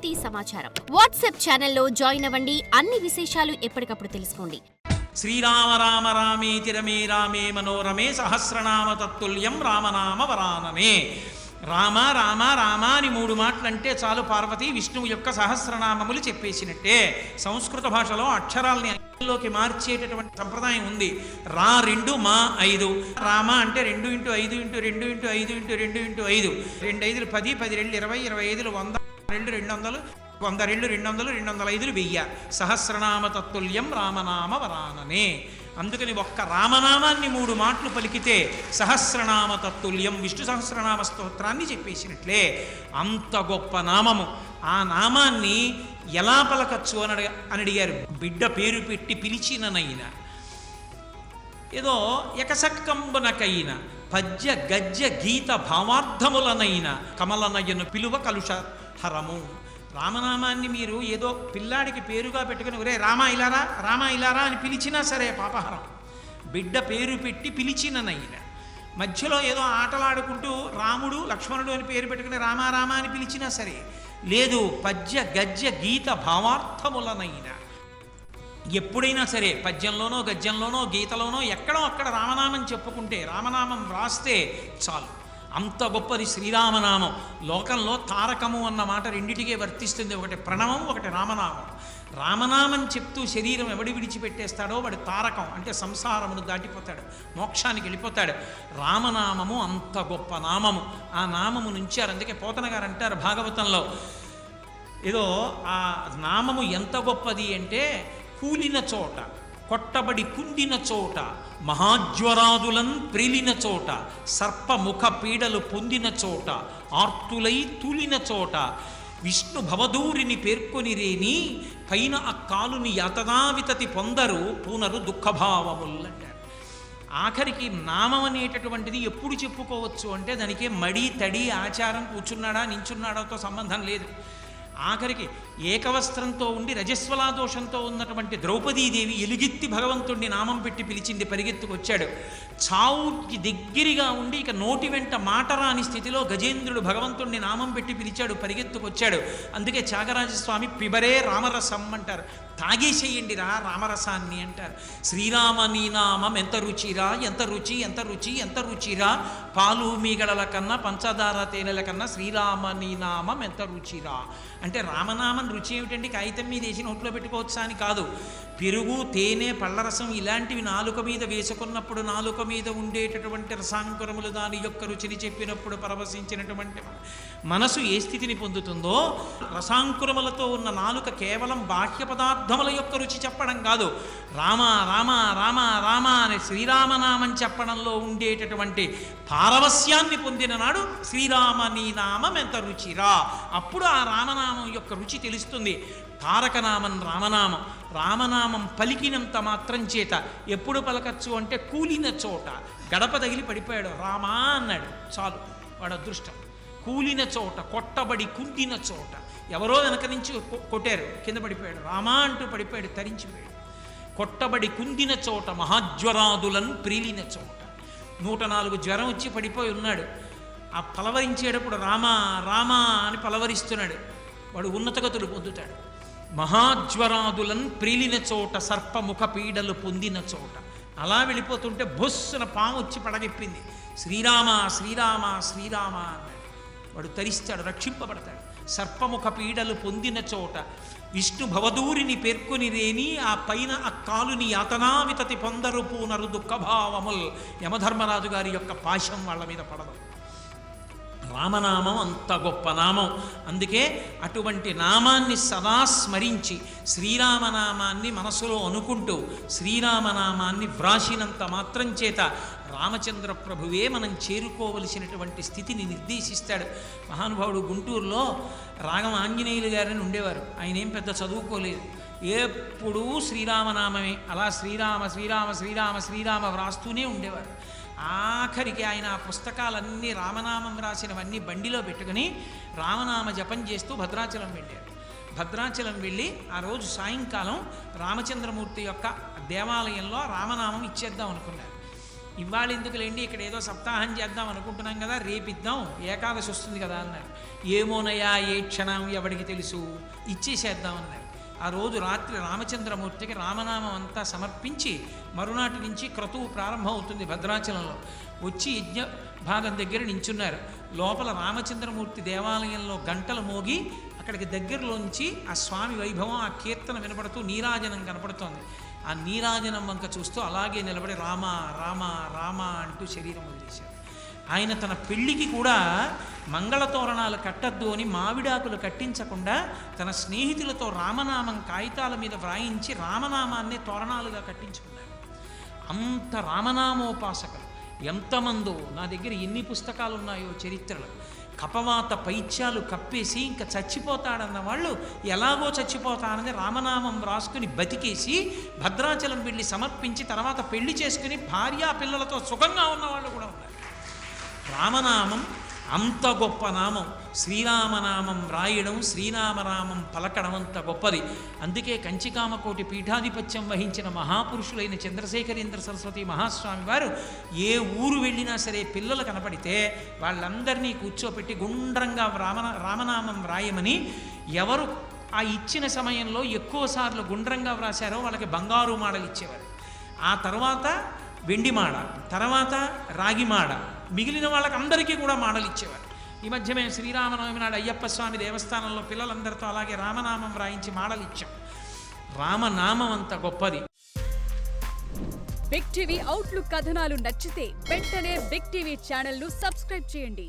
ఇంటి సమాచారం వాట్సాప్ ఛానల్లో జాయిన్ అవ్వండి. అన్ని విశేషాలు ఎప్పటికప్పుడు తెలుసుకోండి. శ్రీరామ రామ రామేతి రమే రామే మనోరమే సహస్రనామ తత్తుల్యం రామనామ వరాననే. రామ రామ రామ అని 3 మాటలంటే చాలు పార్వతి విష్ణువు యొక్క సహస్రనామములు చెప్పేసినట్టే. సంస్కృత భాషలో అక్షరాలని లోకి మార్చేటటువంటి సంప్రదాయం ఉంది. రా 2 మా 5. రామ అంటే 2 × 5 × 2 × 5 × 2 × 5. 2 5 10, 10 2 20, 25 100, 2 200, 100 2 200, 205 1000. సహస్రనామ తత్తుల్యం రామనామ వరాననే. అందుకని ఒక్క రామనామాన్ని 3 మాటలు పలికితే సహస్రనామ తత్తుల్యం విష్ణు సహస్రనామ స్తోత్రాన్ని చెప్పేసినట్లే. అంత గొప్ప నామము. ఆ నామాన్ని ఎలా పలకచ్చు అని అడిగారు. బిడ్డ పేరు పెట్టి పిలిచిననైనా, ఏదో ఎకసక్కంబునకైన పద్య గద్య గీత భావార్థములనైన కమలనయను పిలువ కలుష హరము. రామనామాన్ని మీరు ఏదో పిల్లాడికి పేరుగా పెట్టుకుని ఒరే రామా ఇలారా రామా ఇలారా అని పిలిచినా సరే పాపహరం. బిడ్డ పేరు పెట్టి పిలిచిననైనా, మధ్యలో ఏదో ఆటలాడుకుంటూ రాముడు లక్ష్మణుడు అని పేరు పెట్టుకుని రామా రామా అని పిలిచినా సరే, లేదు పద్య గద్య గీత భావార్థములనైనా, ఎప్పుడైనా సరే పద్యంలోనో గద్యంలోనో గీతలోనో ఎక్కడో అక్కడ రామనామం చెప్పుకుంటే, రామనామం వ్రాస్తే చాలు. అంత గొప్పది శ్రీరామనామం. లోకంలో తారకము అన్న మాట రెండిటికే వర్తిస్తుంది. ఒకటి ప్రణవం, ఒకటి రామనామం. రామనామం చెప్తూ శరీరం ఎవడి విడిచిపెట్టేస్తాడో వాడు తారకం, అంటే సంసారమును దాటిపోతాడు, మోక్షానికి వెళ్ళిపోతాడు. రామనామము అంత గొప్ప నామము. ఆ నామము నుంచారు. అందుకే పోతన గారు అంటారు భాగవతంలో, ఏదో ఆ నామము ఎంత గొప్పది అంటే, కూలిన చోట, కొట్టబడి కుండిన చోట, మహాజ్వరాదులన్ ప్రిలిన చోట, సర్పముఖ పీడలు పొందిన చోట, ఆర్తులై తూలిన చోట, విష్ణు భవదూరిని పేర్కొనిరేని పైన అక్కాలుని యతనావితతి పొందరు పూనరు దుఃఖభావములంటారు. ఆఖరికి నామం అనేటటువంటిది ఎప్పుడు చెప్పుకోవచ్చు అంటే, దానికి మడి తడి ఆచారం కూర్చున్నాడా నించున్నాడాతో సంబంధం లేదు. ఆఖరికి ఏకవస్త్రంతో ఉండి రజస్వలా దోషంతో ఉన్నటువంటి ద్రౌపదీదేవి ఎలుగెత్తి భగవంతుడిని నామం పెట్టి పిలిచింది, పరిగెత్తుకొచ్చాడు. చావుకి దగ్గరగా ఉండి ఇక నోటి వెంట మాట రాని స్థితిలో గజేంద్రుడు భగవంతుడిని నామం పెట్టి పిలిచాడు, పరిగెత్తుకొచ్చాడు. అందుకే త్యాగరాజస్వామి పిబరే రామరసం అంటారు. తాగేసేయండి రా రామరసాన్ని అంటారు. శ్రీరామ నీ నామం ఎంత రుచిరా, ఎంత రుచి ఎంత రుచి ఎంత రుచిరా, పాలు మీగడల కన్నా పంచదార తేనెల కన్నా శ్రీరామ నీ నామం ఎంత రుచిరా. అంటే రామనామం రుచి ఏమిటండి, కాగితం మీద వేసి నోట్లో పెట్టుకోవచ్చా అని కాదు. పెరుగు, తేనె, పళ్ళరసం ఇలాంటివి నాలుక మీద వేసుకున్నప్పుడు నాలుక మీద ఉండేటటువంటి రసాంకురములు దాని యొక్క రుచిని చెప్పినప్పుడు పరవశించినటువంటి మనసు ఏ స్థితిని పొందుతుందో, రసాంకురములతో ఉన్న నాలుక కేవలం బాహ్య పదార్థముల యొక్క రుచి చెప్పడం కాదు, రామ రామ రామ రామ అనే శ్రీరామనామం చెప్పడంలో ఉండేటటువంటి పారవస్యాన్ని పొందిన నాడు శ్రీరామ నీ నామం ఎంత రుచిరా. అప్పుడు ఆ రామనామం యొక్క రుచి తెలుస్తుంది. తారకనామం రామనామం. రామనామం పలికినంత మాత్రం చేత ఎప్పుడు పలకచ్చు అంటే, కూలిన చోట, గడప తగిలి పడిపోయాడు రామా అన్నాడు చాలు, వాడు అదృష్టం. కూలిన చోట, కొట్టబడి కుండిన చోట, ఎవరో వెనక నుంచి కొట్టారు, కింద పడిపోయాడు, రామా అంటూ పడిపోయాడు, తరించిపోయాడు. కొట్టబడి కుండిన చోట, మహాజ్వరాదులను ప్రీలిన చోట, 104 జ్వరం వచ్చి పడిపోయి ఉన్నాడు. ఆ పలవరించేటప్పుడు రామా రామా అని పలవరిస్తున్నాడు, వాడు ఉన్నతగతులు పొందుతాడు. మహాజ్వరాదులను ప్రీలిన చోట, సర్పముఖ పీడలు పొందిన చోట. అలా వెళ్ళిపోతుంటే బొస్సున పాము వచ్చి పడగెప్పింది, శ్రీరామ శ్రీరామ శ్రీరామ అన్నాడు. వాడు తరిస్తాడు, రక్షింపబడతాడు. సర్పముఖ పీడలు పొందిన చోట విష్ణు భవదూరిని పేర్కొని రేని ఆ పైన అక్కాలుని యాతనావితతి పొందరు పూనరు దుఃఖభావముల్. యమధర్మరాజు గారి యొక్క పాశం వాళ్ళ మీద పడదు. రామనామం అంత గొప్ప నామం. అందుకే అటువంటి నామాన్ని సదా స్మరించి శ్రీరామనామాన్ని మనసులో అనుకుంటూ శ్రీరామనామాన్ని వ్రాసినంత మాత్రం చేత రామచంద్ర ప్రభువే మనం చేరుకోవలసినటువంటి స్థితిని నిర్దేశిస్తాడు. మహానుభావుడు గుంటూరులో రాగం ఆంజనేయులు గారని ఉండేవారు. ఆయన ఏం పెద్ద చదువుకోలేదు, ఎప్పుడూ శ్రీరామనామమే. అలా శ్రీరామ శ్రీరామ శ్రీరామ శ్రీరామ వ్రాస్తూనే ఉండేవారు. ఆఖరికి ఆయన ఆ పుస్తకాలన్నీ రామనామం రాసినవన్నీ బండిలో పెట్టుకుని రామనామ జపం చేస్తూ భద్రాచలం వెళ్ళారు. భద్రాచలం వెళ్ళి ఆ రోజు సాయంకాలం రామచంద్రమూర్తి యొక్క దేవాలయంలో రామనామం ఇచ్చేద్దాం అనుకున్నారు. ఇవాళ ఎందుకులేండి, ఇక్కడ ఏదో సప్తాహం చేద్దాం అనుకుంటున్నాం కదా, రేపిద్దాం, ఏకాదశి వస్తుంది కదా అన్నారు. ఏమోనయ్యా, ఏ క్షణం ఎవడికి తెలుసు, ఇచ్చేసేద్దాం అన్నారు. ఆ రోజు రాత్రి రామచంద్రమూర్తికి రామనామం అంతా సమర్పించి మరునాటి నుంచి క్రతువు ప్రారంభం అవుతుంది. భద్రాచలంలో వచ్చి యజ్ఞ భాగం దగ్గర నించున్నారు. లోపల రామచంద్రమూర్తి దేవాలయంలో గంటలు మోగి అక్కడికి దగ్గరలోంచి ఆ స్వామి వైభవం, ఆ కీర్తన వినపడుతూ నీరాజనం కనపడుతోంది. ఆ నీరాజనం వంక చూస్తూ అలాగే నిలబడి రామ రామ రామ అంటూ శరీరం వదిలేశారు. ఆయన తన పెళ్లికి కూడా మంగళతోరణాలు కట్టద్దు అని మావిడాకులు కట్టించకుండా తన స్నేహితులతో రామనామం కాగితాల మీద వ్రాయించి రామనామాన్నే తోరణాలుగా కట్టించుకున్నారు. అంత రామనామోపాసకులు ఎంతమందో, నా దగ్గర ఎన్ని పుస్తకాలు ఉన్నాయో చరిత్రలో. కపవాత పైత్యాలు కప్పేసి ఇంకా చచ్చిపోతాడన్న వాళ్ళు ఎలాగో చచ్చిపోతానని రామనామం రాసుకుని బతికేసి భద్రాచలం వెళ్ళి సమర్పించి తర్వాత పెళ్లి చేసుకుని భార్యా పిల్లలతో సుఖంగా ఉన్నవాళ్ళు కూడా ఉన్నారు. రామనామం అంత గొప్ప నామం. శ్రీరామనామం రాయడం, శ్రీరామనామం పలకడం అంత గొప్పది. అందుకే కంచికామకోటి పీఠాధిపత్యం వహించిన మహాపురుషులైన చంద్రశేఖరేంద్ర సరస్వతి మహాస్వామి వారు ఏ ఊరు వెళ్ళినా సరే పిల్లలు కనపడితే వాళ్ళందరినీ కూర్చోపెట్టి గుండ్రంగా రామనామం రాయమని, ఎవరు ఆ ఇచ్చిన సమయంలో ఎక్కువసార్లు గుండ్రంగా వ్రాసారో వాళ్ళకి బంగారు మాడలు ఇచ్చేవారు. ఆ తర్వాత వెండి మాడ, తర్వాత రాగి మాడ, మిగిలిన వాళ్ళకి అందరికీ కూడా మాడలు ఇచ్చేవారు. ఈ మధ్య మేము శ్రీరామనవమి నాడు అయ్యప్ప స్వామి దేవస్థానంలో పిల్లలందరితో అలాగే రామనామం రాయించి మాడలు ఇచ్చాం. రామనామం అంత గొప్పది. బిగ్ టీవీ అవుట్లుక్ కథనాలు నచ్చితే వెంటనే బిగ్ టీవీ ఛానల్ ను సబ్స్క్రైబ్ చేయండి.